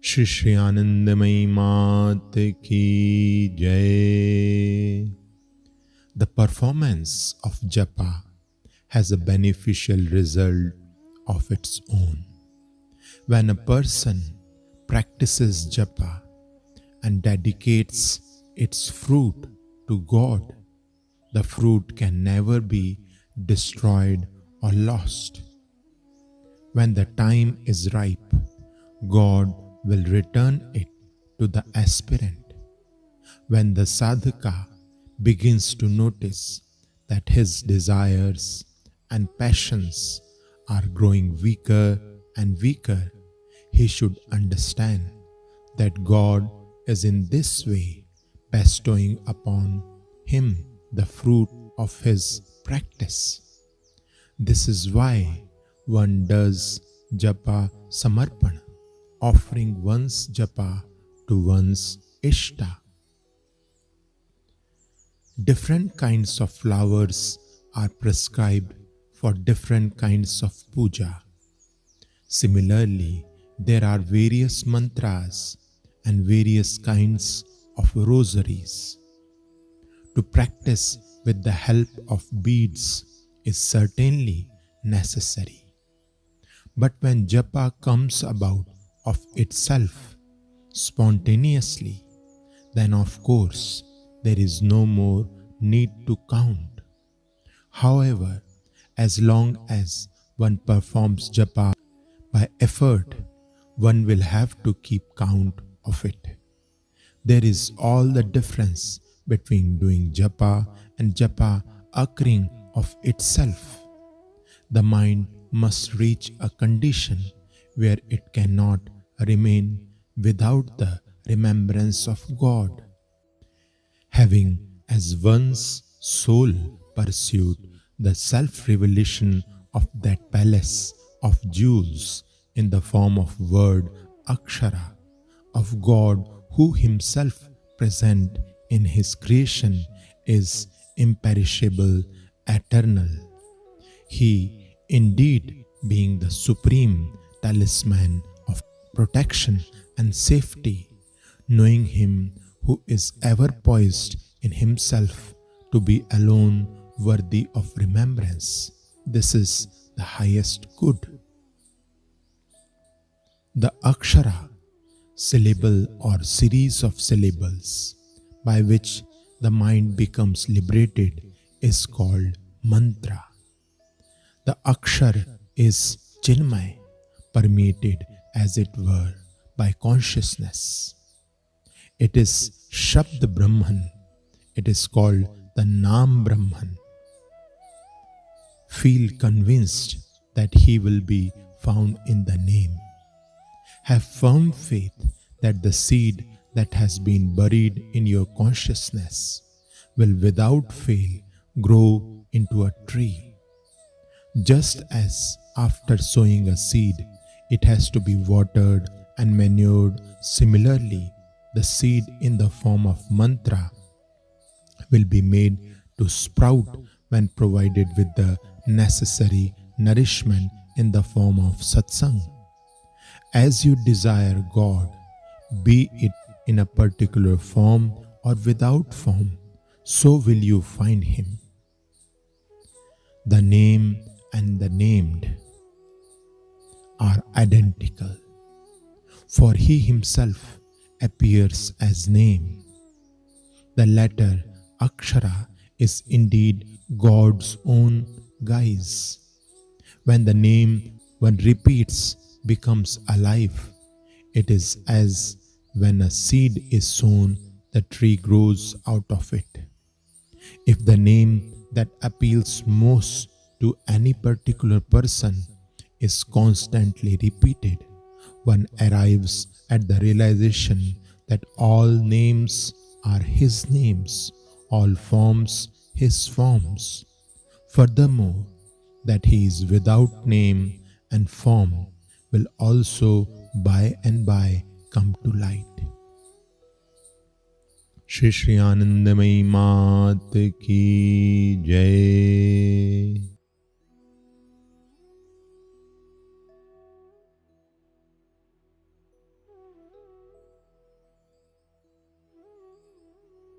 श्री श्री आनंदमयी मात की जय. The performance of japa has a beneficial result of its own. When a person practices japa and dedicates its fruit to God, the fruit can never be destroyed or lost. When the time is ripe, God will return it to the aspirant. When the sadhaka begins to notice that his desires and passions are growing weaker and weaker, he should understand that God is in this way bestowing upon him the fruit of his practice. This is why one does japa samarpana, offering one's japa to one's ishta. Different kinds of flowers are prescribed for different kinds of puja. Similarly, there are various mantras and various kinds of rosaries. To practice with the help of beads is certainly necessary. But when japa comes about of itself, spontaneously, then of course there is no more need to count. However, as long as one performs japa by effort, one will have to keep count of it. There is all the difference between doing japa and japa occurring of itself. The mind must reach a condition where it cannot remain without the remembrance of God. Having as one's soul pursued the self-revelation of that palace of jewels in the form of word akshara, of God who himself present in his creation is imperishable, eternal. He indeed being the supreme talisman of protection and safety, knowing him who is ever poised in himself to be alone worthy of remembrance. This is the highest good. The akshara, syllable or series of syllables by which the mind becomes liberated, is called mantra. The akshar is chinmay, permeated as it were by consciousness. It is Shabd Brahman. It is called the Naam Brahman. Feel convinced that he will be found in the name. Have firm faith that the seed that has been buried in your consciousness will without fail grow into a tree. Just as after sowing a seed, it has to be watered and manured, similarly, the seed in the form of mantra will be made to sprout when provided with the necessary nourishment in the form of satsang. As you desire God, be it in a particular form or without form, so will you find him. The name and the named are identical, for he himself appears as name. The latter akshara is indeed God's own guise. When the name one repeats becomes alive, it is as when a seed is sown, the tree grows out of it. If the name that appeals most to any particular person is constantly repeated, one arrives at the realization that all names are his names, all forms his forms. Furthermore, that he is without name and form will also by and by come to light. Shri Shri आनंदमयी मात की जय.